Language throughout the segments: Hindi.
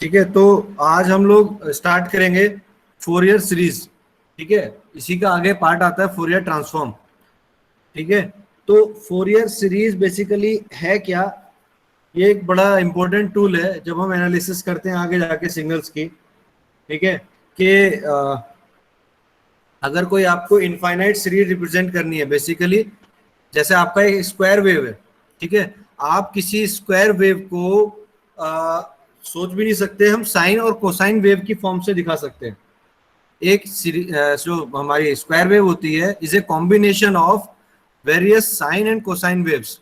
ठीक है, तो आज हम लोग स्टार्ट करेंगे फोरियर सीरीज। ठीक है, इसी का आगे पार्ट आता है फोरियर ट्रांसफॉर्म। ठीक है, तो फोरियर सीरीज बेसिकली है क्या? ये एक बड़ा इंपॉर्टेंट टूल है जब हम एनालिसिस करते हैं आगे जाके सिग्नल्स की। ठीक है, कि अगर कोई आपको इनफाइनाइट सीरीज रिप्रेजेंट करनी है, बेसिकली जैसे आपका एक स्क्वायर वेव है। ठीक है, आप किसी स्क्वायर वेव को सोच भी नहीं सकते, हम साइन और कोसाइन वेव की फॉर्म से दिखा सकते हैं। एक जो हमारी स्क्वायर वेव होती है is a combination of various sine and cosine waves.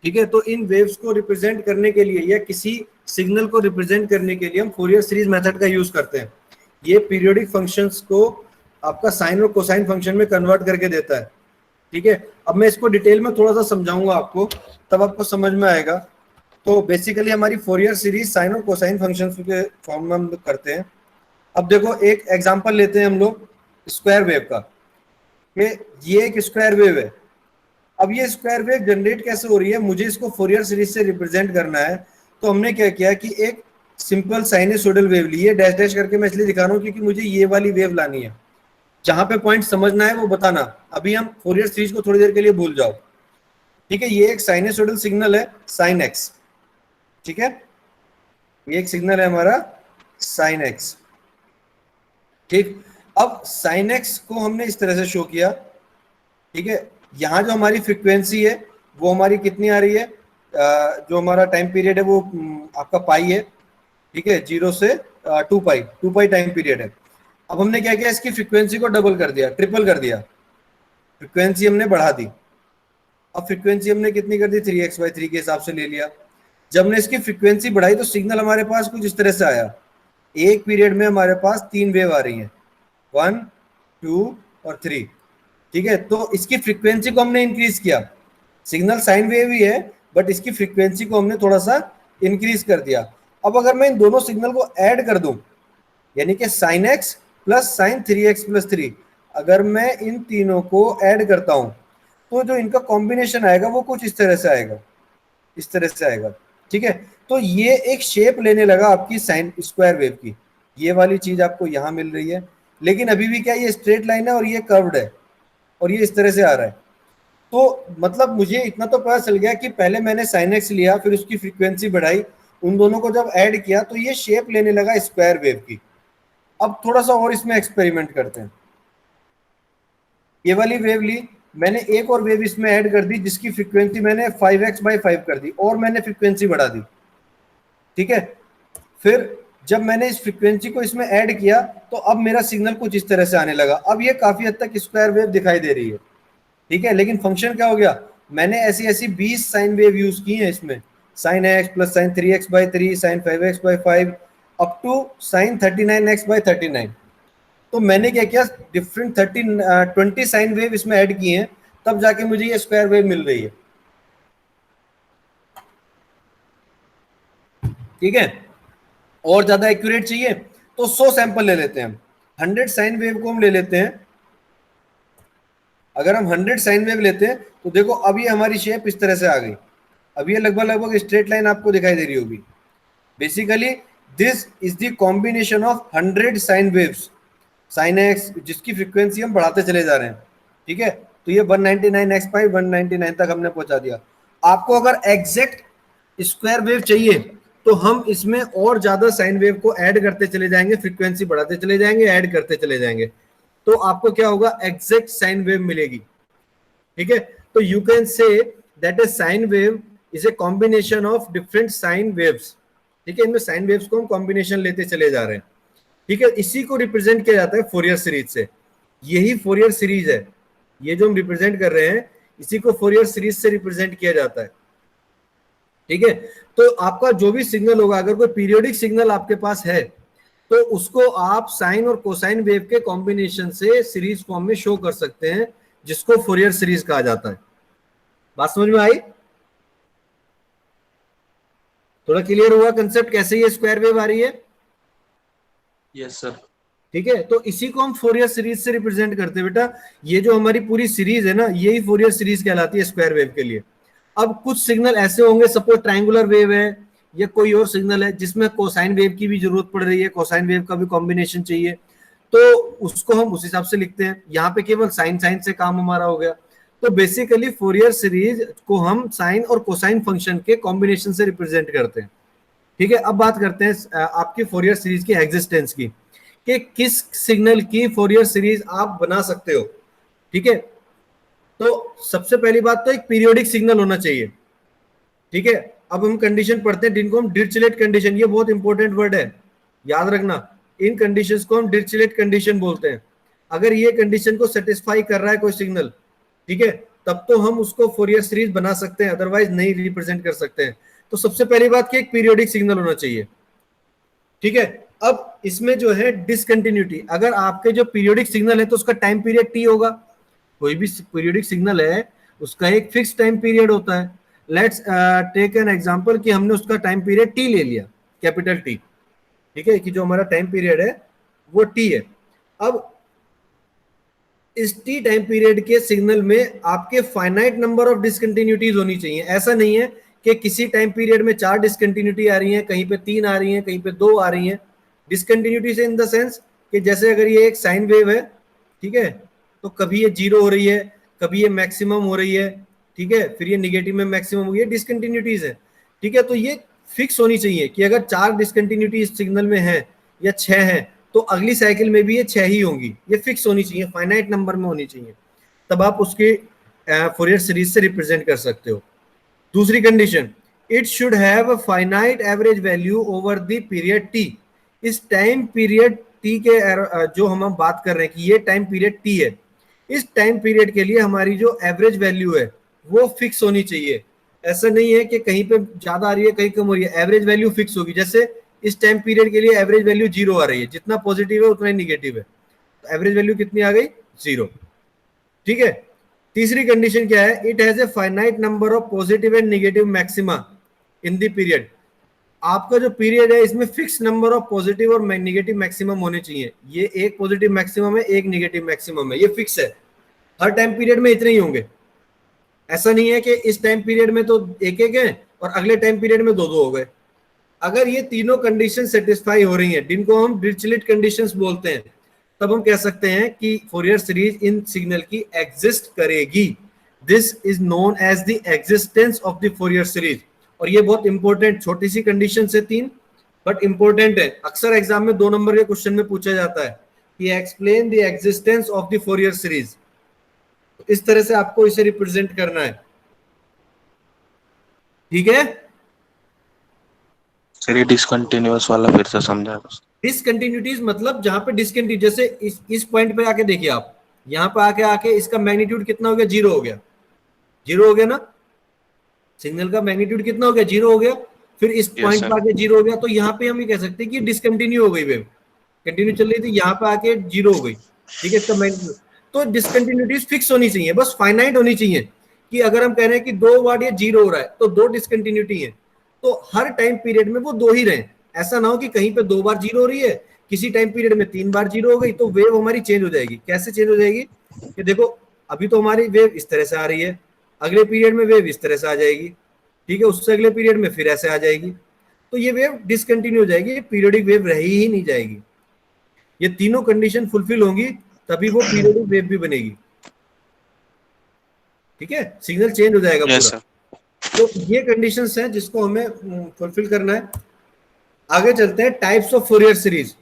ठीक है, तो इन वेव्स को रिप्रेजेंट करने के लिए या किसी सिग्नल को रिप्रेजेंट करने के लिए हम फोरियर सीरीज मेथड का यूज करते हैं। ये पीरियोडिक फंक्शंस को आपका साइन और कोसाइन फंक्शन में कन्वर्ट करके देता है। ठीक है, अब मैं इसको डिटेल में थोड़ा सा समझाऊंगा आपको, तब आपको समझ में आएगा। तो बेसिकली हमारी फोरियर सीरीज साइन और कोसाइन फंक्शंस के फॉर्म में हम करते हैं। अब देखो एक एग्जांपल लेते हैं हम लोग स्क्वायर वेव का, कि ये एक स्क्वायर वेव है। अब ये स्क्वायर वेव जनरेट कैसे हो रही है, मुझे इसको फोरियर सीरीज से रिप्रेजेंट करना है। तो हमने क्या किया कि एक सिंपल साइनसोइडल वेव ली है, डैश डैश करके मैं इसलिए दिखा रहा हूँ क्योंकि मुझे ये वाली वेव लानी है। जहां पे पॉइंट समझना है वो बताना, अभी हम फोरियर सीरीज को थोड़ी देर के लिए भूल जाओ। ठीक है, ये एक साइनसोइडल सिग्नल है साइन एक्स। ठीक है, ये एक सिग्नल है हमारा साइन एक्स। ठीक, अब साइन एक्स को हमने इस तरह से शो किया। ठीक है, यहां जो हमारी फ्रीक्वेंसी है वो हमारी कितनी आ रही है, जो हमारा टाइम पीरियड है वो आपका पाई है। ठीक है, 0 से 2 पाई टाइम पीरियड है। अब हमने क्या किया, इसकी फ्रीक्वेंसी को डबल कर दिया, ट्रिपल कर दिया, फ्रीक्वेंसी हमने बढ़ा दी। अब फ्रीक्वेंसी हमने कितनी कर दी, 3x/3 के हिसाब से ले लिया। जब हमने इसकी फ्रीक्वेंसी बढ़ाई तो सिग्नल हमारे पास कुछ इस तरह से आया। एक पीरियड में हमारे पास 3 वेव आ रही हैं, 1, 2 और 3। ठीक है, तो इसकी फ्रीक्वेंसी को हमने इंक्रीज किया। सिग्नल साइन वेव ही है बट इसकी फ्रीक्वेंसी को हमने थोड़ा सा इंक्रीज कर दिया। अब अगर मैं इन दोनों सिग्नल को ऐड कर दूं, यानी कि sign x plus sign 3x+3, अगर मैं इन तीनों को ऐड करता हूं तो जो इनका कॉम्बिनेशन आएगा वो कुछ इस तरह से आएगा, इस तरह से आएगा। ठीक है, तो ये एक शेप लेने लगा आपकी साइन स्क्वायर वेव की। ये वाली चीज आपको यहां मिल रही है, लेकिन अभी भी क्या ये स्ट्रेट लाइन है और ये कर्व्ड है और ये इस तरह से आ रहा है। तो मतलब मुझे इतना तो पता चल गया कि पहले मैंने साइन एक्स लिया, फिर उसकी फ्रीक्वेंसी बढ़ाई, उन दोनों को जब ऐड किया तो ये शेप लेने लगा स्क्वायर वेव की। अब थोड़ा सा और इसमें एक्सपेरिमेंट करते हैं। ये वाली वेव ली, मैंने एक और वेव इसमें ऐड कर दी जिसकी फ्रीक्वेंसी मैंने 5x/5 कर दी और मैंने फ्रीक्वेंसी बढ़ा दी। ठीक है, फिर जब मैंने इस फ्रीक्वेंसी को इसमें ऐड किया तो अब मेरा सिग्नल कुछ इस तरह से आने लगा। अब ये काफी हद तक स्क्वायर वेव दिखाई दे रही है। ठीक है, लेकिन फंक्शन क्या हो गया, मैंने ऐसी ऐसी 20 साइन वेव यूज की हैं इसमें, sine x plus sine 3x/3, sine 5x/5 up to sine 39x/39। तो मैंने क्या किया, डिफरेंट 20 साइन वेव इसमें ऐड किए हैं, तब जाके मुझे ये स्क्वायर वेव मिल रही है। ठीक है, और ज्यादा एक्यूरेट चाहिए तो 100 सैंपल ले लेते हैं हम, 100 साइन वेव को हम ले लेते हैं। अगर हम 100 साइन वेव लेते हैं तो देखो अब ये हमारी शेप इस तरह से आ गई। अब ये लगभग लगभग स्ट्रेट लाइन आपको दिखाई दे रही होगी। Basically this is the combination of 100 sine waves, sine x जिसकी फ्रीक्वेंसी हम बढ़ाते चले जा रहे हैं। ठीक है, तो ये 199x/5 199 तक हमने पहुंचा दिया। आपको अगर एग्जैक्ट स्क्वायर वेव चाहिए तो हम इसमें और ज्यादा साइन वेव को ऐड करते चले जाएंगे, फ्रीक्वेंसी बढ़ाते चले जाएंगे, ऐड करते चले जाएंगे, तो आपको क्या होगा, एग्जैक्ट साइन वेव मिलेगी। ठीक है, तो you can say that A sine wave is a combination of different sine waves. ठीक है, इनमें साइन वेव्स को हम कॉम्बिनेशन लेते चले जा रहे हैं। ठीक है, इसी को रिप्रेजेंट किया जाता है फोरियर सीरीज से। यही फोरियर सीरीज है, ये जो हम रिप्रेजेंट कर रहे हैं इसी को फोरियर सीरीज से रिप्रेजेंट किया जाता है। ठीक है, तो आपका जो भी सिग्नल होगा, अगर कोई पीरियोडिक सिग्नल आपके पास है तो उसको आप साइन और कोसाइन वेव के कॉम्बिनेशन से सीरीज फॉर्म में शो कर सकते हैं, जिसको फोरियर सीरीज कहा जाता है। बात समझ में आई? थोड़ा क्लियर हुआ कंसेप्ट कैसे ये स्क्वायर वेव आ रही है? Yes sir. ठीक है, तो इसी को हम फोरियर सीरीज से रिप्रेजेंट करते हैं बेटा। ये जो हमारी पूरी सीरीज है ना, यही फोरियर सीरीज कहलाती है स्क्वायर वेव के लिए। अब कुछ सिग्नल ऐसे होंगे, सपोज ट्रायंगुलर वेव है या कोई और सिग्नल है जिसमें कोसाइन वेव की भी जरूरत पड़ रही है, कोसाइन वेव का भी कॉम्बिनेशन चाहिए, तो उसको हम उस हिसाब से लिखते हैं। यहाँ पे केवल साइन साइन से काम हमारा हो गया। तो बेसिकली फोरियर सीरीज को हम साइन और कोसाइन फंक्शन के कॉम्बिनेशन से रिप्रेजेंट करते हैं। ठीक है, अब बात करते हैं आपकी फोरियर सीरीज की एग्जिस्टेंस की, कि किस सिग्नल की फोरियर सीरीज आप बना सकते हो। ठीक है, तो सबसे पहली बात तो एक पीरियोडिक सिग्नल होना चाहिए। ठीक है, अब हम कंडीशन पढ़ते हैं जिनको हम डिरिचलेट कंडीशन, ये बहुत इंपॉर्टेंट वर्ड है, याद रखना। इन कंडीशंस को हम डिरिचलेट कंडीशन बोलते हैं। अगर ये कंडीशन को सेटिस्फाई कर रहा है कोई सिग्नल, ठीक है, तब तो हम उसको फोरियर सीरीज बना सकते हैं, अदरवाइज नहीं रिप्रेजेंट कर सकते हैं। तो सबसे पहली बात कि एक पीरियोडिक सिग्नल होना चाहिए। ठीक है, अब इसमें जो है डिसकंटिन्यूटी, अगर आपके जो पीरियोडिक सिग्नल है तो उसका टाइम पीरियड टी होगा। कोई भी पीरियोडिक सिग्नल है उसका एक फिक्स टाइम पीरियड होता है। लेट्स टेक एन एग्जांपल कि हमने उसका टाइम पीरियड टी ले लिया, कैपिटल टी। ठीक है, कि जो हमारा टाइम पीरियड है वो टी है। अब इस टी टाइम पीरियड के सिग्नल में आपके फाइनाइट नंबर ऑफ डिसकंटिन्यूटीज होनी चाहिए। ऐसा नहीं है कि किसी टाइम पीरियड में 4 डिसकंटिन्यूटी आ रही है, कहीं पे 3 आ रही है, कहीं पे 2 आ रही है। डिसकंटिन्यूटी से इन द सेंस कि जैसे अगर ये एक साइन वेव है, ठीक है, तो कभी ये 0 हो रही है, कभी ये मैक्सिमम हो रही है, ठीक है, फिर ये निगेटिव में मैक्सिमम हो गई है, डिसकंटिन्यूटीज है। ठीक है, तो ये फिक्स होनी चाहिए कि अगर 4 डिसकंटिन्यूटी इस सिग्नल में है या 6 है, तो अगली साइकिल में भी ये 6 ही होंगी। ये फिक्स होनी चाहिए, फाइनाइट नंबर में होनी चाहिए, तब आप उसके फोरियर सीरीज से रिप्रेजेंट कर सकते हो। दूसरी condition, it should have a finite average value over the period T. इस टाइम पीरियड टी के जो हम बात कर रहे हैं कि ये टाइम पीरियड टी है, इस टाइम पीरियड के लिए हमारी जो एवरेज वैल्यू है वो फिक्स होनी चाहिए। ऐसा नहीं है कि कहीं पे ज्यादा आ रही है कहीं कम हो रही है, एवरेज वैल्यू फिक्स होगी। जैसे इस टाइम पीरियड के लिए एवरेज वैल्यू 0 आ रही है, जितना पॉजिटिव है उतना ही निगेटिव है, तो एवरेज वैल्यू कितनी आ गई? 0। ठीक है, तीसरी कंडीशन क्या है? It has a finite number of positive and negative maxima in the period. आपका जो पीरियड है इसमें फिक्स नंबर ऑफ पॉजिटिव और नेगेटिव मैक्सिमम होने चाहिए। ये एक पॉजिटिव मैक्सिमम है, एक नेगेटिव मैक्सिमम है, ये फिक्स है। हर टाइम पीरियड में इतने ही होंगे। ऐसा नहीं है कि इस टाइम पीरियड में तो एक एक है और अगले टाइम पीरियड में दो दो हो गए। अगर ये तीनों कंडीशन सेटिस्फाई हो रही हैं, जिनको हम डिरिचलेट कंडीशंस बोलते हैं, तब हम कह सकते हैं कि फोरियर सीरीज इन सिग्नल की एग्जिस्ट करेगी। This is known as the existence of the Fourier series. और ये बहुत इंपॉर्टेंट, छोटी सी कंडीशन है 3, बट इंपॉर्टेंट है। अक्सर एग्जाम में 2 नंबर के क्वेश्चन में पूछा जाता है कि explain the existence of the Fourier series. इस तरह से आपको इसे रिप्रेजेंट करना है। ठीक है, सर ये डिसकंटिन्यूअस वाला फिर से समझा दो। डिसकंटिन्यूटीज मतलब जहां पे डिसकंटिन्यू, जैसे इस पॉइंट पे आके देखिए आप, यहां पे आके आके इसका मैग्नीट्यूड कितना हो गया? 0 हो गया। 0 हो गया ना, सिग्नल का मैग्नीट्यूड कितना हो गया? 0 हो गया। फिर इस पॉइंट पे आके 0 हो गया, तो यहाँ पे हम ये कह सकते हैं कि डिसकंटिन्यू हो गई वेव, कंटिन्यू चल रही थी, यहाँ पे आके 0 हो गई। ठीक है, इसका मैग्नीट्यूड। तो डिसकंटिन्यूटीज फिक्स होनी चाहिए, बस फाइनाइट होनी चाहिए। कि अगर हम कह रहे हैं कि 2 बार ये 0 हो रहा है तो 2 डिसकंटिन्यूटी है, तो हर टाइम पीरियड में वो 2 ही रहे। ऐसा ना हो कि कहीं पे 2 बार 0 हो रही है, किसी टाइम पीरियड में 3 बार 0 हो गई, तो वेव हमारी चेंज हो जाएगी। कैसे चेंज हो जाएगी? कि देखो अभी तो हमारी वेव इस तरह से आ रही है, अगले पीरियड में वेव इस तरह से आ जाएगी, ठीक है, उससे अगले पीरियड में फिर ऐसे आ जाएगी, तो ये वेव डिसकंटिन्यू हो जाएगी, पीरियोडिक वेव रही ही नहीं जाएगी। ये तीनों कंडीशन फुलफिल होंगी तभी वो पीरियोडिक वेव भी बनेगी। ठीक है, सिग्नल चेंज हो जाएगा पूरा। तो ये कंडीशंस हैं जिसको हमें फुलफिल करना है। आगे चलते हैं, टाइप्स ऑफ फोरियर सीरीज।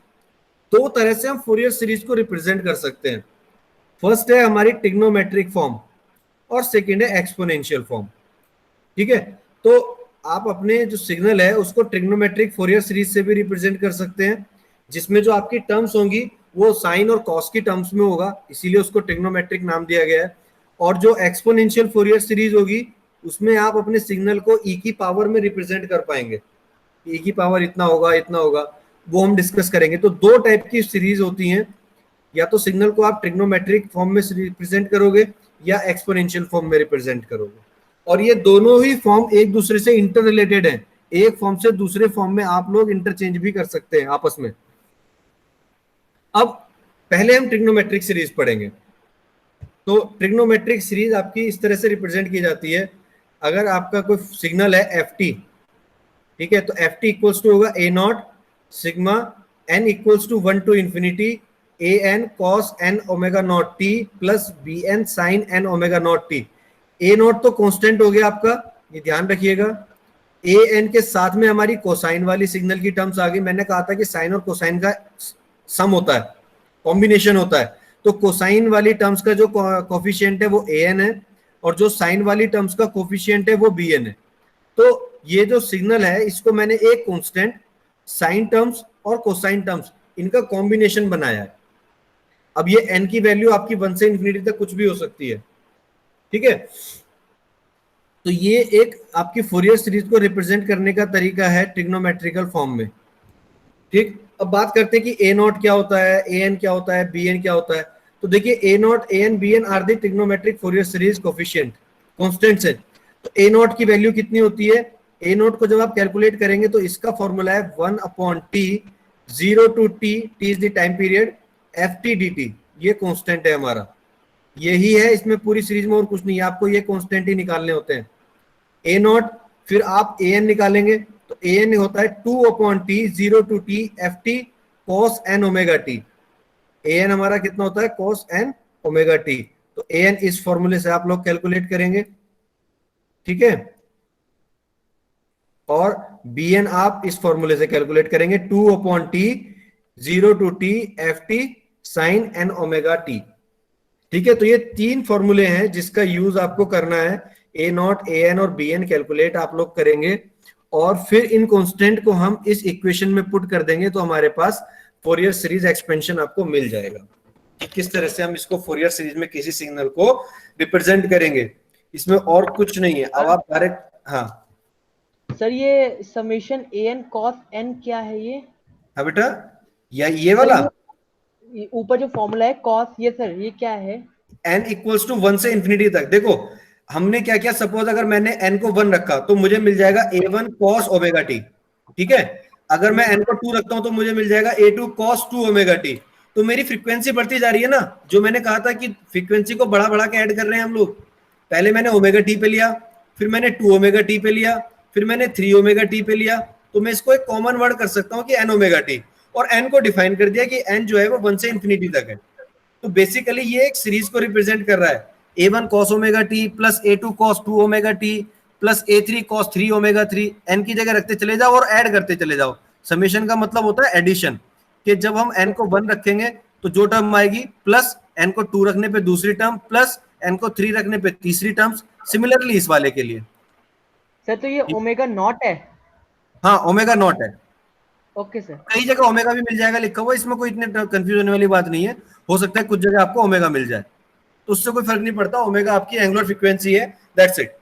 2 तरह से हम फोरियर सीरीज को रिप्रेजेंट कर सकते हैं। फर्स्ट है हमारी ट्रिग्नोमेट्रिक फॉर्म और सेकंड है एक्सपोनेंशियल फॉर्म। ठीक है, तो आप अपने जो सिग्नल है उसको ट्रिग्नोमेट्रिक फोरियर सीरीज से भी रिप्रेजेंट कर सकते हैं, जिसमें जो आपकी टर्म्स होंगी वो साइन और कॉस की टर्म्स में होगा, इसीलिए उसको ट्रिग्नोमेट्रिक नाम दिया गया है। और जो एक्सपोनेंशियल फोरियर सीरीज होगी उसमें आप अपने सिग्नल को ई की पावर में रिप्रेजेंट कर पाएंगे। ई की पावर इतना होगा, इतना होगा, वो हम डिस्कस करेंगे। तो 2 टाइप की सीरीज होती हैं, या तो सिग्नल को आप ट्रिग्नोमेट्रिक फॉर्म में रिप्रेजेंट करोगे या एक्सपोनेंशियल फॉर्म में रिप्रेजेंट करोगे। और ये दोनों ही फॉर्म एक दूसरे से इंटर रिलेटेड है। एक फॉर्म से दूसरे फॉर्म में आप लोग इंटरचेंज भी कर सकते हैं आपस में। अब पहले हम ट्रिग्नोमेट्रिक सीरीज पढ़ेंगे। तो ट्रिग्नोमेट्रिक सीरीज आपकी इस तरह से रिप्रेजेंट की जाती है। अगर आपका कोई सिग्नल है एफ टी, ठीक है, तो एफ टी इक्वल्स टू होगा a naught sigma n equals to 1 to infinity a n cos N omega naught t plus b n sine N omega naught t. A naught तो कांस्टेंट हो गया आपका, ये ध्यान रखिएगा। ए एन के साथ में हमारी कोसाइन वाली सिग्नल की टर्म्स आ गई। मैंने कहा था कि साइन और कोसाइन का सम होता है, कॉम्बिनेशन होता है। तो कोसाइन वाली टर्म्स का जो कोफिशिएंट है वो ए एन है, और जो साइन वाली टर्म्स का कोफिशिएंट है वो बी एन है। तो ये जो सिग्नल है इसको मैंने एक कांस्टेंट, साइन टर्म्स और कोसाइन टर्म्स, इनका कॉम्बिनेशन बनाया है। अब ये n की वैल्यू आपकी 1 से इंफिनिटी तक कुछ भी हो सकती है, ठीक है। तो ये एक आपकी फोरियर सीरीज को रिप्रेजेंट करने का तरीका है ट्रिग्नोमेट्रिकल फॉर्म में, ठीक। अब बात करते हैं कि ए नॉट क्या होता है, ए एन क्या होता है, बी एन क्या होता है। तो देखिए a naught a n b n are the trigonometric Fourier series coefficient, constants है। तो ए नॉट की वैल्यू कितनी होती है, ए नॉट को जब आप कैलकुलेट करेंगे तो इसका फॉर्मूला है 1 upon T 0 to T, T is the time period, F T D T, ये कांस्टेंट है हमारा, यही है इसमें पूरी सीरीज में, और कुछ नहीं है। आपको ये कांस्टेंट ही निकालने होते हैं। ए नॉट, फिर आप ए एन निकालेंगे तो ए एन होता है 2 upon T 0 to T F T cos N omega T. A N हमारा कितना होता है, कॉस एन ओमेगा टी। तो ए एन इस फॉर्मूले से आप लोग कैलकुलेट करेंगे, ठीक है। और बी एन आप इस फॉर्मूले से कैलकुलेट करेंगे, 2 upon T 0 to T F T sine N omega T, ठीक है। तो ये तीन फॉर्मूले हैं जिसका यूज आपको करना है। ए नॉट, ए एन और बी एन कैलकुलेट आप लोग करेंगे, और फिर इन कांस्टेंट को हम इस इक्वेशन में पुट कर देंगे तो हमारे पास फोरियर सीरीज एक्सपेंशन आपको मिल जाएगा कि किस तरह से हम इसको फोरियर सीरीज में किसी सिग्नल को रिप्रेजेंट करेंगे। इसमें और कुछ नहीं है। अब आप डायरेक्ट, हाँ सर ये समेशन ए एन कॉस एन क्या है ये? हाँ बेटा, या ये वाला ऊपर जो फॉर्मूला है कॉस, ये सर ये क्या है? n इक्वल्स टू 1 से इंफिनिटी तक। देखो हमने क्या किया, सपोज अगर मैंने n को 1 रखा तो मुझे मिल जाएगा a1 cos ओमेगा टी, ठीक है। अगर मैं n को 2 रखता हूं तो मुझे मिल जाएगा a2 cos 2 ओमेगा टी। तो मेरी फ्रीक्वेंसी बढ़ती जा रही है ना, जो मैंने कहा था कि फ्रीक्वेंसी को बढ़ा बढ़ा के ऐड कर रहे हैं हम लोग। पहले मैंने ओमेगा टी पे लिया, फिर मैंने 2 ओमेगा टी पे लिया, फिर मैंने 3 ओमेगा टी पे लिया। तो मैं इसको एक कॉमन वर्ड कर सकता हूं कि n ओमेगा टी, और n को डिफाइन कर दिया कि n जो है वो 1 से इंफिनिटी तक है। तो बेसिकली ये एक सीरीज को रिप्रेजेंट कर रहा है, a1 cos omega T plus a2 cos 2 omega T plus a3 cos 3 omega 3। n की जगह रखते चले जाओ और ऐड करते चले जाओ। समेशन का मतलब होता है एडिशन, कि जब हम n को 1 रखेंगे तो जो टर्म आएगी, प्लस n को 2 रखने पे दूसरी टर्म, प्लस n को 3 रखने पे तीसरी टर्म्स। सिमिलरली इस वाले के लिए सर तो ये ओमेगा नॉट है? हाँ ओमेगा नॉट है। Okay sir. कई जगह ओमेगा भी मिल जाएगा लिखा हुआ, इसमें कोई इतने कंफ्यूज होने वाली बात नहीं है। हो सकता है कुछ जगह आपको ओमेगा मिल जाए, तो उससे कोई फर्क नहीं पड़ता। ओमेगा आपकी एंगुलर फ्रीक्वेंसी है, दैट्स इट,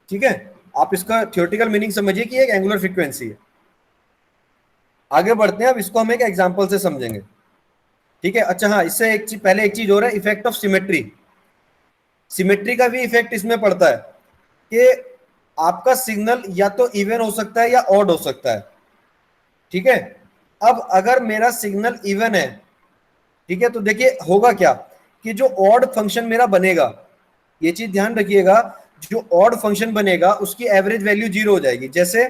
ठीक है। आप इसका थ्योरेटिकल मीनिंग समझिए कि एक एंगुलर फ्रीक्वेंसी है। आगे बढ़ते हैं, अब इसको हम एक एग्जांपल से समझेंगे, ठीक है। अच्छा हाँ, इससे एक चीज पहले, एक चीज हो रहा है, इफेक्ट ऑफ सिमेट्री। सिमेट्री का भी इफेक्ट इसमें पड़ता है कि आपका सिग्नल या तो इवन हो सकता है या ऑड हो सकता है, ठीक है। अब अगर मेरा सिग्नल इवन है, ठीक है, तो देखिए होगा क्या कि जो ऑड फंक्शन मेरा बनेगा, ये चीज ध्यान रखिएगा, जो ऑड फंक्शन बनेगा उसकी एवरेज वैल्यू 0 हो जाएगी। जैसे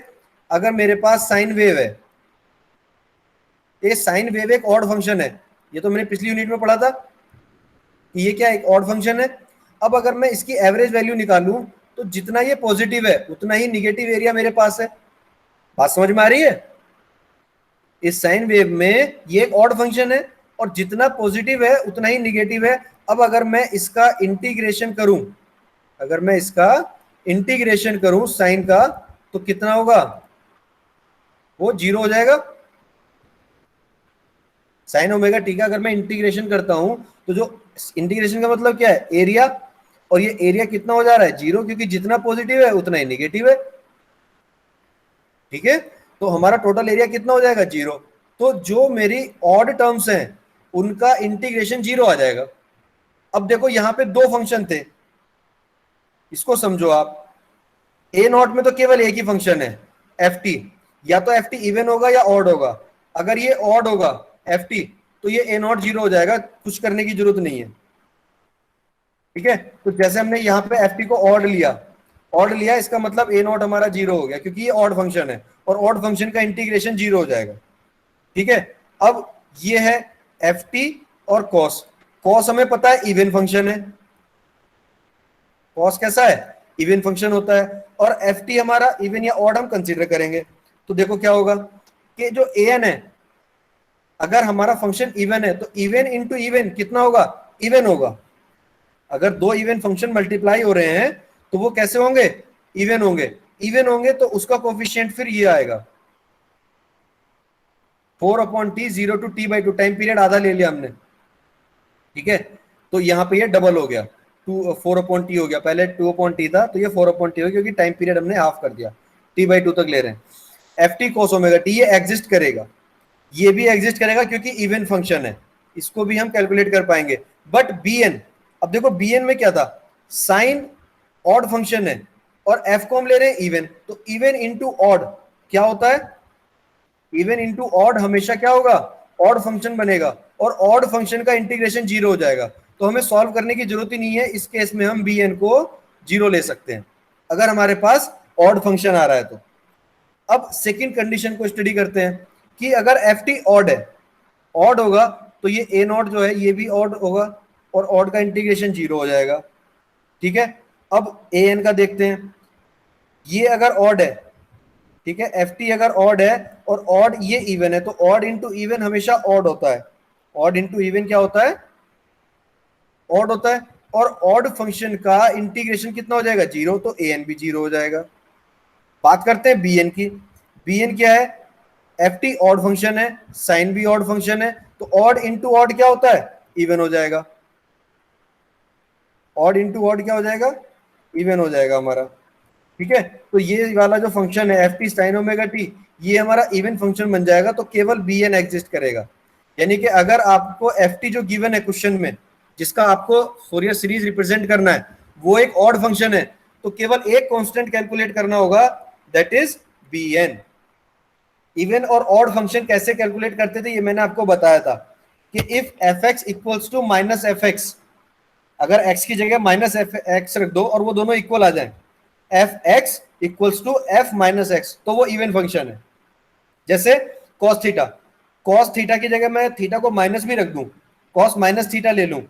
अगर मेरे पास साइन वेव है, ये साइन वेव एक ऑड फंक्शन है, ये तो मैंने पिछली यूनिट में पढ़ा था कि ये क्या एक ऑड फंक्शन है। अब अगर मैं इसकी एवरेज वैल्यू निकालूं तो जितना ये पॉजिटिव है उतना ही निगेटिव एरिया मेरे पास है। बात समझ में आ रही है? इस साइन वेव में ये एक ऑड फंक्शन है और जितना पॉजिटिव है उतना ही निगेटिव है। अब अगर मैं इसका इंटीग्रेशन करूं, अगर मैं इसका इंटीग्रेशन करूं साइन का, तो कितना होगा, वो 0 हो जाएगा। साइन ओमेगा टी का अगर मैं इंटीग्रेशन करता हूं तो जो इंटीग्रेशन का मतलब क्या है, एरिया, और ये एरिया कितना हो जा रहा है, 0, क्योंकि जितना पॉजिटिव है उतना ही निगेटिव है, ठीक है। तो हमारा टोटल एरिया कितना हो जाएगा, 0। तो जो मेरी ऑड टर्म्स हैं उनका इंटीग्रेशन 0 आ जाएगा। अब देखो यहां पे दो फंक्शन थे, इसको समझो आप। ए नॉट में तो केवल एक ही फंक्शन है, एफ टी, या तो एफ टी इवन होगा या ऑड होगा। अगर ये ऑड होगा एफ टी, तो ये ए नॉट 0 हो जाएगा, कुछ करने की जरूरत नहीं है, ठीक है। तो जैसे हमने यहाँ पे एफ टी को ऑड लिया ऑड लिया, इसका मतलब ए नॉट हमारा 0 हो गया, क्योंकि ये ऑड फंक्शन है और ऑड फंक्शन का इंटीग्रेशन 0 हो जाएगा। ठीक है, अब ये है एफ टी और कॉस। कॉस हमें पता है इवन फंक्शन है, कॉस कैसा है, इवन फंक्शन होता है, और एफ टी हमारा इवन या ऑड हम कंसीडर करेंगे। तो देखो क्या होगा कि जो ए एन है, अगर हमारा फंक्शन इवन है तो इवन इंटू इवन कितना होगा, इवन होगा। अगर दो इवन फंक्शन मल्टीप्लाई हो रहे हैं तो वो कैसे होंगे, इवन होंगे। इवन होंगे तो उसका कोफिशिएंट फिर ये आएगा 4/t 0 to t by 2, time period आधा ले लिया हमने। ठीक है, तो यहाँ पे ये डबल हो गया, 4/t हो गया, पहले 2/t था तो ये 4/t हो गया, क्योंकि टाइम पीरियड हमने हाफ कर दिया, t/2 तक ले रहे हैं। F T cos omega t ये एग्जिस्ट करेगा, ये भी एग्जिस्ट करेगा क्योंकि इवन फंक्शन है, इसको भी हम कैलकुलेट कर पाएंगे। बट bn, अब देखो bn में क्या था, साइन ऑड फंक्शन है और f को हम ले रहे हैं इवन, तो इवन इंटू ऑड क्या होता है, इवन इंटू ऑड हमेशा क्या होगा, ऑड फंक्शन बनेगा, और ऑड फंक्शन का इंटीग्रेशन 0 हो जाएगा। तो हमें सॉल्व करने की जरूरत ही नहीं है, इस केस में हम bn को 0 ले सकते हैं अगर हमारे पास ऑड फंक्शन आ रहा है तो। अब सेकंड कंडीशन को स्टडी करते हैं कि अगर एफ टी ऑड है, ऑड होगा तो ये ए नॉट जो है ये भी ऑड होगा और ऑड का इंटीग्रेशन 0 हो जाएगा। ठीक है, अब ए एन का देखते हैं, ये अगर ऑड है, ठीक है, एफ टी अगर ऑड है और ऑड ये इवन है, तो ऑड इंटू इवन हमेशा ऑड होता है, ऑड इंटू इवन क्या होता है, ऑड होता है, और ऑड फंक्शन का इंटीग्रेशन कितना हो जाएगा, 0, तो ए एन भी 0 हो जाएगा। बात करते हैं bn की, bn क्या है, एफ टी ऑड फंक्शन है, साइन भी ऑड फंक्शन है, तो ऑड इंटू ऑड क्या होता है, इवन हो जाएगा, ऑड इंटू ऑड क्या हो जाएगा, इवन हो जाएगा हमारा। ठीक है, तो ये वाला जो फंक्शन है F T sine omega T, ये हमारा इवन फंक्शन बन जाएगा, तो केवल bn एग्जिस्ट करेगा। यानी कि अगर आपको एफ टी जो गिवन है क्वेश्चन में, जिसका आपको फोरियर सीरीज रिप्रेजेंट करना है, वो एक ऑड फंक्शन है, तो केवल एक कांस्टेंट कैलकुलेट करना होगा, दैट इज bn। इवन और ऑड फंक्शन कैसे कैलकुलेट करते थे ये मैंने आपको बताया था कि if fx equals to minus fx, अगर x की जगह माइनस fx रख दो और वो दोनों इक्वल आ जाए, fx equals to f minus x, तो वो इवन फंक्शन है। जैसे cos थीटा, cos थीटा की जगह मैं थीटा को माइनस भी रख दूं, cos माइनस थीटा ले लूं,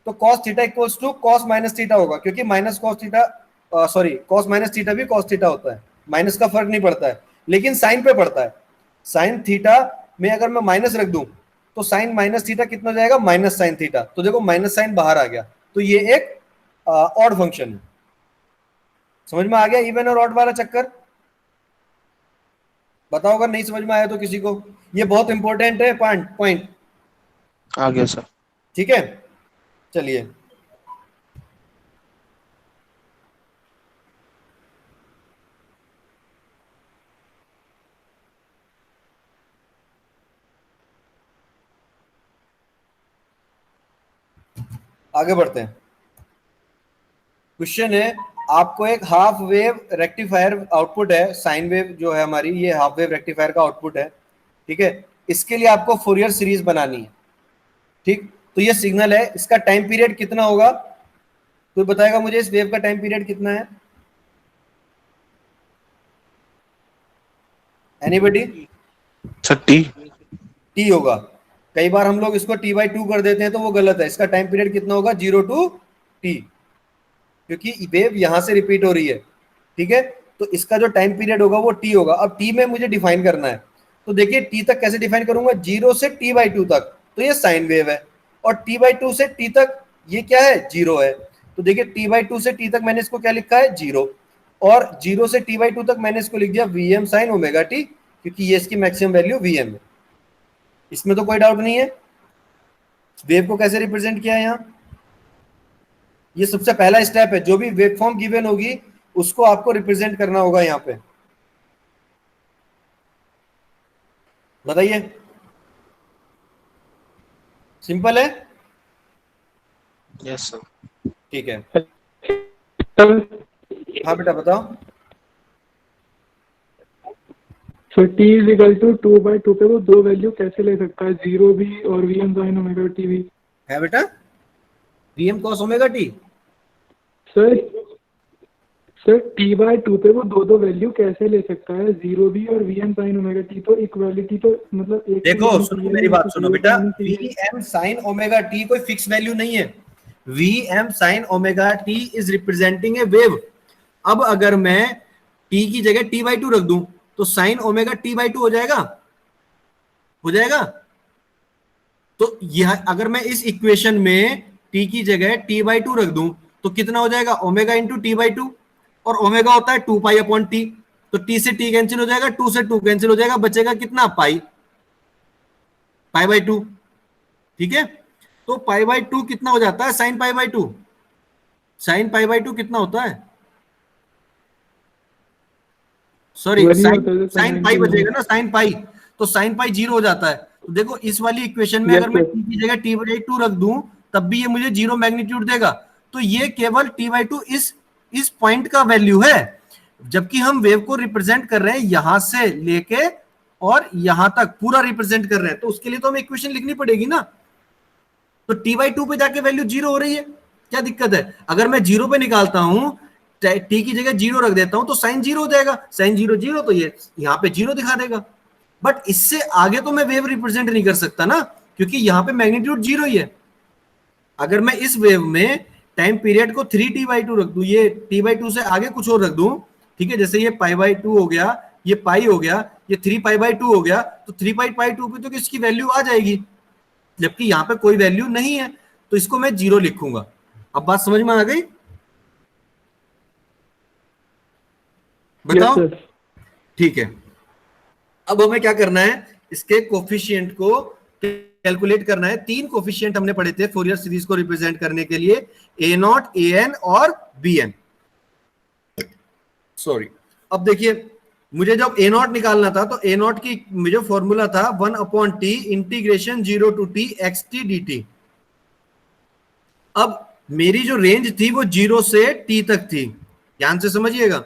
तो cos theta equals to cos minus theta होगा, क्योंकि minus cos theta cos minus theta भी cos थीटा होता है, माइनस का फर्क नहीं पड़ता है, लेकिन साइन पे पड़ता है। साइन थीटा में अगर मैं माइनस रख दूं तो साइन माइनस थीटा कितना हो जाएगा, माइनस साइन थीटा, तो देखो माइनस साइन बाहर आ गया, तो ये एक ऑड फंक्शन है। समझ में आ गया इवन और ऑड वाला चक्कर, बताओ अगर नहीं समझ में आया तो किसी को, ये बहुत इंपॉर्टेंट है पॉइंट। आ गया सर। ठीक है, चलिए आगे बढ़ते हैं। क्वेश्चन है, आपको एक हाफ वेव रेक्टिफायर आउटपुट है, साइन वेव जो है हमारी, ये हाफ वेव रेक्टिफायर का आउटपुट है। ठीक है, इसके लिए आपको फोरियर सीरीज बनानी है। ठीक, तो ये सिग्नल है, इसका टाइम पीरियड कितना होगा, कोई बताएगा मुझे इस वेव का टाइम पीरियड कितना है, एनीबॉडी? Sir T. टी होगा। कई बार हम लोग इसको t/2 कर देते हैं तो वो गलत है, इसका टाइम पीरियड कितना होगा, 0 to t, क्योंकि वेव यहां से रिपीट हो रही है। ठीक है, तो इसका जो टाइम पीरियड होगा वो t होगा। अब t में मुझे डिफाइन करना है, तो देखिए t तक कैसे डिफाइन करूंगा, 0 से t/2 तक, तो ये साइन वेव है, और t/2 से t तक ये क्या है, 0 है। तो देखिए t/2 से t तक मैंने इसको क्या लिखा है, 0, और 0 से t/2 तक मैंने इसको लिख दिया Vm साइन ओमेगा t, क्योंकि ये इसकी मैक्सिमम वैल्यू Vm है। इसमें तो कोई डाउट नहीं है। वेव को कैसे रिप्रेजेंट किया है यहाँ, ये सबसे पहला स्टेप है, जो भी वेव फॉर्म गिवन होगी उसको आपको रिप्रेजेंट करना होगा यहाँ पे। बताइए, सिंपल है? Yes sir. ठीक है, हाँ बेटा बताओ। सो t इजिकल टू 2/2 पे वो दो वैल्यू कैसे ले सकता है, 0 भी और Vm साइन ओमेगा t भी? है बेटा, Vm cos omega t। Sir sir t/2 पे वो दो वैल्यू कैसे ले सकता है, जीरो भी और vm sin ओमेगा t, तो इक्वालिटी तो मतलब एक देखो ही होनी सुनो चाहिए मेरी ना, बात तो सुनो जीरो बेटा, तो होनी वी चाहिए। एम साइन ओमेगा टी कोई फिक्स वैल्यू नहीं है। V M sine omega T is representing a wave. अब अगर मैं टी की जगह t/2 रख दूं तो साइन ओमेगा t/2 हो जाएगा, हो जाएगा। तो यह अगर मैं इस इक्वेशन में t की जगह t/2 रख दूं तो कितना हो जाएगा, ओमेगा इंटू t/2, और ओमेगा होता है 2 पाई अपॉन टी। तो t से t कैंसिल हो जाएगा, 2 से 2 कैंसिल हो जाएगा, बचेगा कितना, पाई, पाई/2। ठीक है, तो पाई/2 कितना हो जाता है, साइन पाई/2। साइन पाई/2 कितना होता है, सॉरी वही साइन, होता है सर साइन पाई 90 बचेगा डिग्री। ना, साइन पाई। तो साइन पाई 0 हो जाता है। तो देखो इस वाली इक्वेशन में यस अगर मैं सर। t की जगह t/2 रख दूं तब भी ये मुझे 0 मैग्नीट्यूड देगा। तो ये केवल t/2 इस पॉइंट का वैल्यू है, जबकि हम वेव को रिप्रेजेंट कर रहे हैं यहां से लेके और यहां तक पूरा रिप्रेजेंट कर रहे हैं, तो उसके लिए तो हमें इक्वेशन लिखनी पड़ेगी ना। तो t/2 पे जाके वैल्यू 0 हो रही है, क्या दिक्कत है। अगर मैं 0 पे निकालता हूं, t की जगह 0 रख देता हूं तो साइन 0 हो जाएगा, साइन 0 0, तो ये यहां पे 0 दिखा देगा। बट इससे आगे तो मैं वेव रिप्रेजेंट नहीं कर सकता ना, क्योंकि यहां पे मैग्नीट्यूड 0 ही है। अगर मैं इस वेव में टाइम पीरियड को 3t/2 रख दूं, ये t/2 से आगे कुछ और रख दूं, ठीक है, जैसे ये पाई/2 हो गया, ये पाई हो गया, ये 3 पाई/2 हो गया, तो 3 पाई/2 पे तो इसकी वैल्यू आ जाएगी, जबकि यहां पे कोई वैल्यू नहीं है, तो इसको मैं 0 लिखूंगा। अब बात समझ में आ गई, यस बताओ। सर। ठीक है, अब हमें क्या करना है, इसके कोफिशिएंट को कैलकुलेट करना है। 3 कोफिशिएंट हमने पढ़े थे फोरियर सीरीज को रिप्रेजेंट करने के लिए, a0, an और bn। सॉरी, अब देखिए मुझे जब a0 निकालना था तो a0 की मुझे फॉर्मूला था 1/t integration 0 to t xt dt। अब मेरी जो रेंज थी वो 0 से t तक थी, ध्यान से समझिएगा,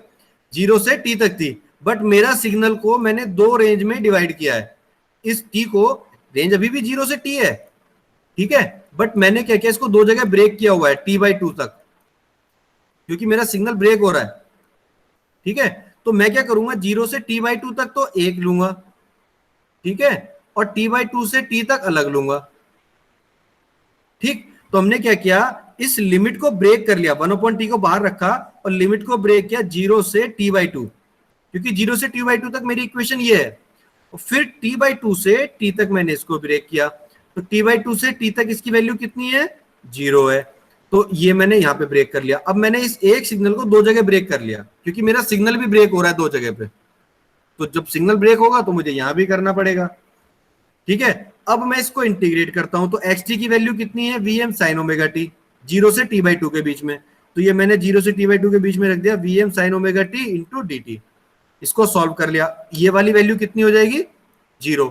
0 से t तक थी। बट मेरा सिग्नल को मैंने 2 रेंज में डिवाइड किया है। इस t को, रेंज अभी भी 0 से t है, ठीक है, बट मैंने क्या किया, इसको 2 जगह ब्रेक किया हुआ है t/2 तक, क्योंकि मेरा सिग्नल ब्रेक हो रहा है। ठीक है, तो मैं क्या करूंगा, 0 से t/2 तक तो 1 लूंगा, ठीक है, और t/2 से t तक अलग लूंगा। ठीक, तो हमने क्या किया, इस लिमिट को ब्रेक कर लिया, 1/t को बाहर रखा और लिमिट को ब्रेक किया 0 से t/2, क्योंकि 0 से t/2 तक मेरी इक्वेशन ये है। और फिर t/2 से t तक मैंने इसको ब्रेक किया, तो t/2 से t तक इसकी वैल्यू कितनी है, 0 है। तो ये मैंने यहाँ पे ब्रेक कर लिया। अब मैंने इस एक सिग्नल को 2 जगह ब्रेक कर लिया, क्योंकि मेरा सिग्नल भी ब्रेक हो रहा है 2 जगह पे। तो जब सिग्नल ब्रेक होगा तो मुझे यहां भी करना पड़ेगा। ठीक है, अब मैं इसको इंटीग्रेट करता हूं, तो xt की वैल्यू कितनी है, vm sin ओमेगा t, 0 से t/2 के बीच में। तो ये मैंने 0 से t/2 के बीच में रख दिया, vm sin omega t into dt। इसको सॉल्व कर लिया, ये वाली वैल्यू कितनी हो जाएगी, 0,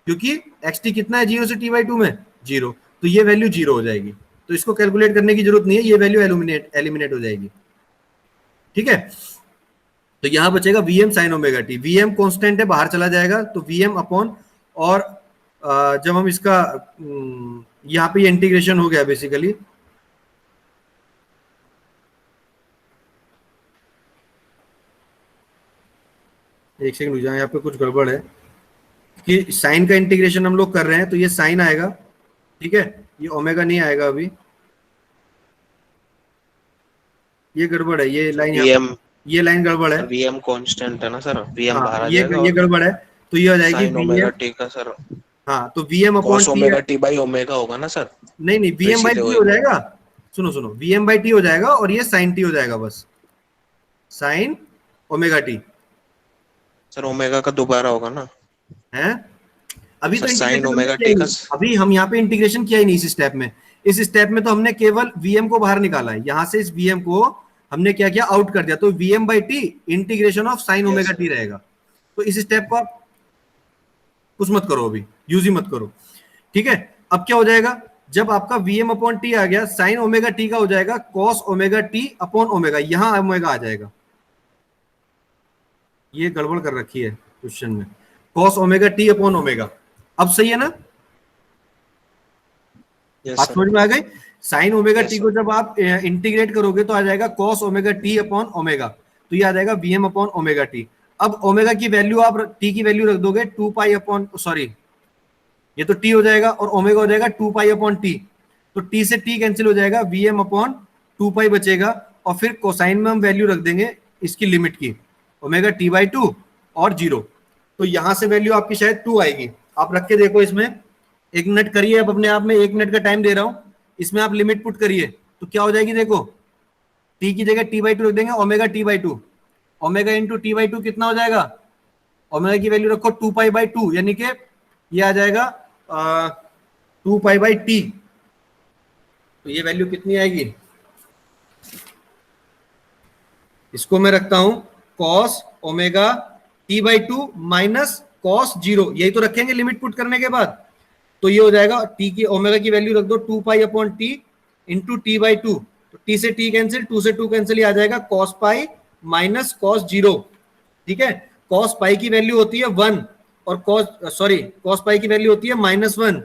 क्योंकि xt कितना है 0 से t/2 में, 0, तो ये वैल्यू 0 हो जाएगी। तो इसको कैलकुलेट करने की जरूरत नहीं है, ये वैल्यू एलिमिनेट हो जाएगी। ठीक है, तो यहां बचेगा vm sin omega t, vm constant है, बाहर चला जाएगा, तो vm अपॉन, और जब हम इसका यहाँ पे इंटीग्रेशन हो गया बेसिकली, एक सेकंड रुक जाए, यहाँ पे कुछ गड़बड़ है कि साइन का इंटीग्रेशन हम लोग कर रहे हैं, तो ये साइन आएगा, ठीक है, ये ओमेगा नहीं आएगा अभी, ये गड़बड़ है, ये लाइन वीएम, ये लाइन गड़बड़ है। वीएम कांस्टेंट है ना सर, वीएम हाँ, बाहर आ ये जाएगा, ये और गड़बड़ है, तो ये हो जाएगी साइन ओमेगा vm, टी का सर हाँ, तो vm upon cos T, omega T by omega होगा ना सर। नहीं नहीं, तो vm बाई इसीलिए टी वही हो जाएगा, सुनो सुनो, vm बाई टी हो जाएगा और ये साइन टी हो जाएगा, बस sign omega T sir, omega का दोबारा होगा ना है। अभी तो सर, साइन इंटीग्रेशन हमने ओमेगा किया टी ही का। नहीं, अभी हम यहाँ पे इंटीग्रेशन किया ही नहीं इस स्टेप में। इस स्टेप में तो हमने केवल vm को बाहर निकाला है, यहां से इस vm को हमने क्या किया, आउट कर दिया, तो vm by T integration of sine yes omega sir. T रहेगा। तो इस स्टेप को आप कुछ मत करो, अभी यूज ही मत करो। ठीक है, अब क्या हो जाएगा, जब आपका vm अपॉन टी आ गया, साइन ओमेगा टी का हो जाएगा cos omega T upon omega, यहां ओमेगा आ जाएगा, ये गड़बड़ कर रखी है क्वेश्चन में, cos omega T upon omega. अब सही है ना, यस बात सर। समझ में आ गई। Sine omega Yes, T sir. को जब आप इंटीग्रेट करोगे तो आ जाएगा cos omega T upon omega, तो ये आ जाएगा वीएम अपॉन ओमेगा टी। अब ओमेगा की वैल्यू आप टी की वैल्यू रख दोगे 2 पाई अपॉन, सॉरी ये तो टी हो जाएगा और ओमेगा हो जाएगा 2 पाई अपॉन टी, तो टी से टी कैंसिल हो जाएगा, वीएम अपॉन 2 पाई बचेगा, और फिर कोसाइन में हम वैल्यू रख देंगे इसकी लिमिट की, ओमेगा टी बाई 2 और 0, तो यहां से वैल्यू आपकी शायद 2 आएगी। आप रख के देखो इसमें, 1 मिनट करिए, अब अपने आप में 1 मिनट का टाइम दे रहा हूं, इसमें आप लिमिट पुट करिए तो क्या हो जाएगी, देखो टी की जगह टी बाई 2 रख देंगे, omega T by 2, omega into T by 2 कितना हो जाएगा, ओमेगा की वैल्यू रखो 2 पाई बाई 2, यानी कि ये आ जाएगा 2 पाई बाई टी, तो ये वैल्यू कितनी आएगी, इसको मैं रखता हूं cos omega T by 2 minus cos 0, यही तो रखेंगे लिमिट पुट करने के बाद, तो ये हो जाएगा टी की ओमेगा की वैल्यू रख दो 2 pi upon T into T by 2, तो टी से टी कैंसिल, 2 से 2 कैंसिल, ये आ जाएगा कॉस पाई माइनस कॉस 0, ठीक है। कॉस पाई की वैल्यू होती है 1 और कॉस पाई की वैल्यू होती है -1,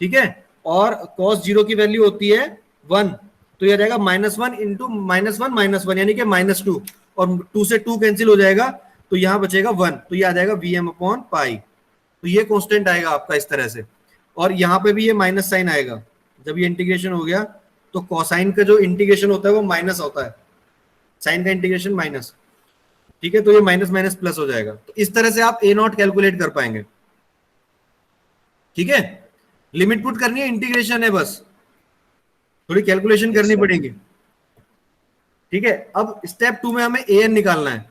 ठीक है, और कॉस 0 की वैल्यू होती है 1, तो ये आ जाएगा -1 इंटू -1 यानी कि -2, और 2 से 2 कैंसिल हो जाएगा, तो यहां बचेगा 1, तो ये आ जाएगा वीएम अपॉन पाई, तो ये कांस्टेंट आएगा आपका इस तरह से, और यहाँ पे भी ये माइनस साइन आएगा, जब ये इंटीग्रेशन हो गया तो कोसाइन का जो इंटीग्रेशन होता है वो माइनस होता है, साइन का इंटीग्रेशन माइनस, ठीक है, तो ये माइनस माइनस प्लस हो जाएगा, तो इस तरह से आप ए नॉट कैलकुलेट कर पाएंगे, ठीक है। लिमिट पुट करनी है, इंटीग्रेशन है, बस थोड़ी कैलकुलेशन करनी पड़ेगी, ठीक है। अब स्टेप 2 में हमें ए एन निकालना है,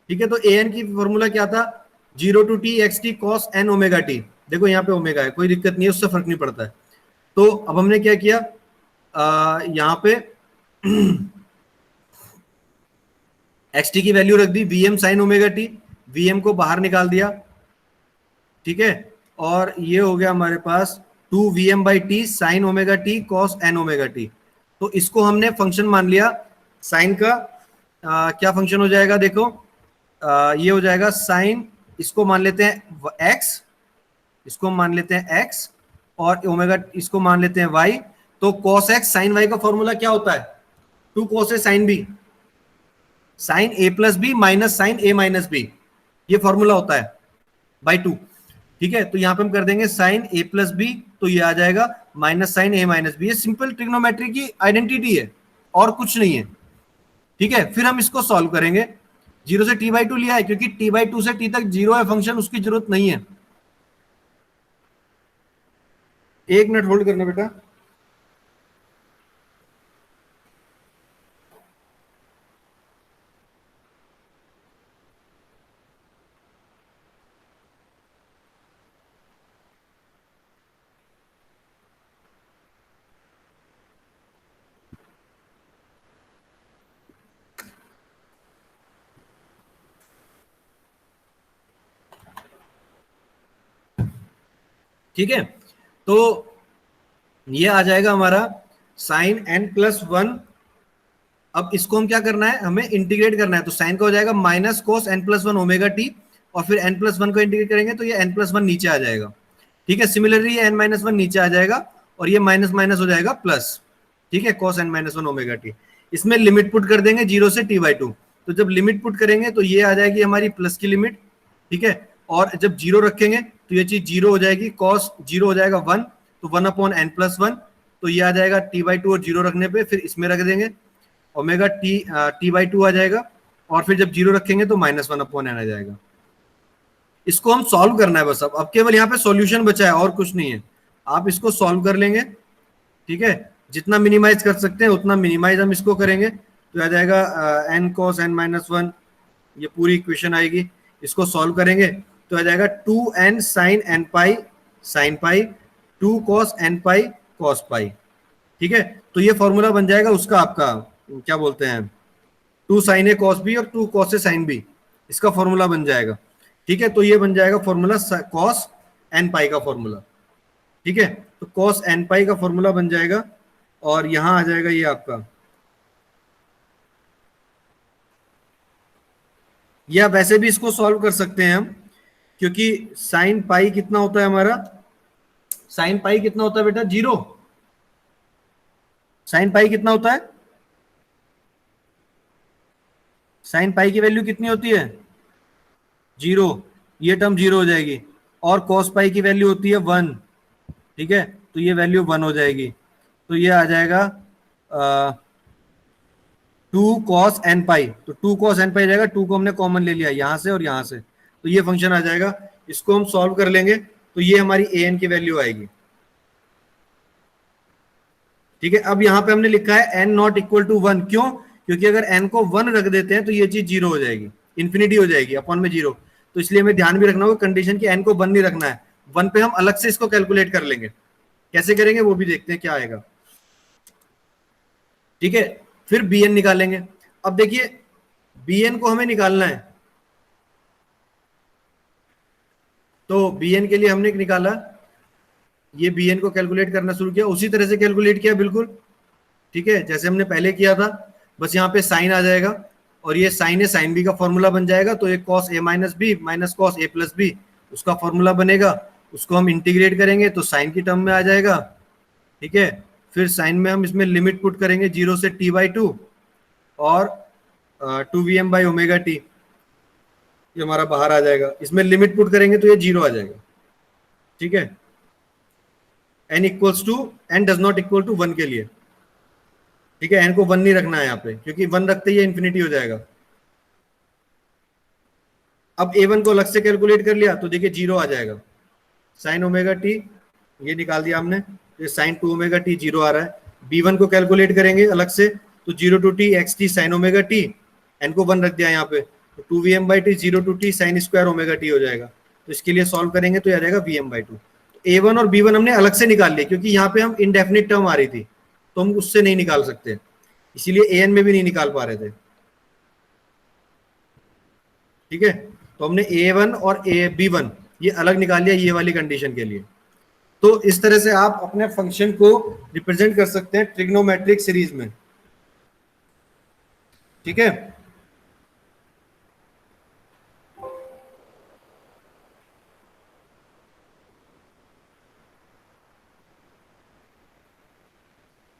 ठीक है, तो ए एन की फॉर्मूला क्या था, 0 to T X T cos N omega T, देखो यहाँ पे ओमेगा है, कोई दिक्कत नहीं है, उससे फर्क नहीं पड़ता है। तो अब हमने क्या किया, यहाँ पे एक्स टी की वैल्यू रख दी v M sine omega t, v m को बाहर निकाल दिया, ठीक है, और ये हो गया हमारे पास 2 V M by T sine omega T cos N omega T, तो इसको हमने फंक्शन मान लिया साइन का, क्या फंक्शन हो जाएगा, देखो ये हो जाएगा साइन, इसको मान लेते हैं एक्स, इसको मान लेते हैं एक्स, और ओमेगा इसको मान लेते हैं वाई, तो कॉस एक्स साइन वाई का फॉर्मूला क्या होता है, 2 cos A sine B, sign A plus B minus sign A minus B, ये फॉर्मूला होता है बाई 2, ठीक है। तो यहां पे हम कर देंगे साइन ए प्लस बी, तो ये आ जाएगा माइनस साइन ए माइनस बी, ये सिंपल ट्रिग्नोमेट्री की आइडेंटिटी है और कुछ नहीं है, ठीक है। फिर हम इसको सॉल्व करेंगे, 0 से टी बाई 2 लिया है क्योंकि टी बाई 2 से टी तक 0 है फंक्शन, उसकी जरूरत नहीं है। 1 मिनट होल्ड करना बेटा, ठीक है। तो ये आ जाएगा हमारा साइन एन प्लस 1, अब इसको हम क्या करना है, हमें इंटीग्रेट करना है, तो साइन का हो जाएगा minus cos N plus 1 omega T, और फिर एन प्लस 1 को इंटीग्रेट करेंगे तो ये एन प्लस 1 नीचे आ जाएगा, ठीक है। सिमिलरली ये एन माइनस 1 नीचे आ जाएगा और ये माइनस माइनस हो जाएगा प्लस, ठीक है, कोस एन माइनस 1 ओमेगा टी। इसमें लिमिट पुट कर देंगे 0 से टी बाई 2, तो जब लिमिट पुट करेंगे तो ये आ जाएगी हमारी प्लस की लिमिट, ठीक है, और जब 0 रखेंगे तो ये चीज 0 हो जाएगी, कॉस 0 हो जाएगा 1, तो 1 अपॉन एन प्लस 1, तो ये आ जाएगा टी बाई 2 और 0 रखने पे, फिर इसमें रख देंगे ओमेगा टी बाई 2 आ जाएगा, और फिर जब 0 रखेंगे तो -1 अपॉन एन आ जाएगा। इसको हम सॉल्व करना है बस, अब केवल यहाँ पे सॉल्यूशन बचा है और कुछ नहीं है, आप इसको सॉल्व कर लेंगे, ठीक है, जितना मिनिमाइज कर सकते हैं उतना मिनिमाइज हम इसको करेंगे, तो आ जाएगा एन कॉस एन माइनस 1, ये पूरी इक्वेशन आएगी, इसको सॉल्व करेंगे तो आ जाएगा 2n sine N pi sine pi 2 cos N pi cos pi, ठीक है। तो ये फॉर्मूला बन जाएगा उसका, आपका क्या बोलते हैं, 2 साइन ए कॉस बी और 2 कॉस ए साइन बी, इसका फॉर्मूला बन जाएगा, ठीक है। तो ये बन जाएगा फॉर्मूला कॉस एन पाई का फॉर्मूला, ठीक है, तो कॉस एन पाई का फॉर्मूला बन जाएगा, और यहां आ जाएगा ये आपका, या वैसे भी इसको सॉल्व कर सकते हैं हम, क्योंकि साइन पाई कितना होता है हमारा, साइन पाई कितना होता है बेटा? 0। साइन पाई कितना होता है? साइन पाई की वैल्यू कितनी होती है? 0। ये टर्म 0 हो जाएगी। और कॉस पाई की वैल्यू होती है 1, ठीक है, तो ये वैल्यू 1 हो जाएगी। तो ये आ जाएगा 2 cos n पाई। तो 2 cos n पाई जाएगा, 2 को हमने कॉमन ले लिया यहां से और यहां से, तो ये फंक्शन आ जाएगा। इसको हम सॉल्व कर लेंगे तो ये हमारी an की वैल्यू आएगी, ठीक है। अब यहां पे हमने लिखा है n नॉट इक्वल टू 1, क्यों? क्योंकि अगर n को 1 रख देते हैं तो ये चीज 0 हो जाएगी, इंफिनिटी हो जाएगी, अपॉन में 0। तो इसलिए हमें ध्यान भी रखना होगा कंडीशन की n को 1 नहीं रखना है। 1 पे हम अलग से इसको कैलकुलेट कर लेंगे, कैसे करेंगे वो भी देखते हैं क्या आएगा, ठीक है। फिर bn निकालेंगे। अब देखिए bn को हमें निकालना है, तो bn के लिए हमने निकाला, ये bn को कैलकुलेट करना शुरू किया, उसी तरह से कैलकुलेट किया बिल्कुल, ठीक है, जैसे हमने पहले किया था। बस यहाँ पे साइन आ जाएगा और ये साइन है, साइन बी का फॉर्मूला बन जाएगा। तो एक cos A minus B minus cos A plus B, उसका फॉर्मूला बनेगा, उसको हम इंटीग्रेट करेंगे तो साइन की टर्म में आ जाएगा, ठीक है। फिर साइन में हम इसमें लिमिट पुट करेंगे 0 से t/2 और 2vm बाई ओमेगा टी, ये हमारा बाहर आ जाएगा। इसमें लिमिट पुट करेंगे तो ये 0 आ जाएगा, ठीक है। n equals to n does not equal to 1 के लिए, ठीक है। n को 1 नहीं रखना है यहाँ पे, क्योंकि 1 रखते ही इंफिनिटी हो जाएगा। अब a1 को अलग से कैलकुलेट कर लिया तो देखिए 0 आ जाएगा। साइन ओमेगा टी ये निकाल दिया हमने, ये साइन 2 ओमेगा टी 0 आ रहा है। b1 को कैलकुलेट करेंगे अलग से तो 0 to T X T sine omega T, n को 1 रख दिया यहाँ पे, तो 2vm by T 0 to T sine square omega T हो जाएगा। तो इसके लिए सॉल्व करेंगे तो आ जाएगा vm/2। a1 और b1 हमने अलग से निकाल लिए, क्योंकि यहाँ पे हम इनडेफिनिट टर्म आ रही थी तो हम उससे नहीं निकाल सकते, इसीलिए an में भी नहीं निकाल पा रहे थे, ठीक है। तो हमने a1 और b1 ये अलग निकाल लिया ये वाली कंडीशन के लिए। तो इस तरह से आप अपने फंक्शन को रिप्रेजेंट कर सकते हैं ट्रिग्नोमेट्रिक सीरीज में, ठीक है।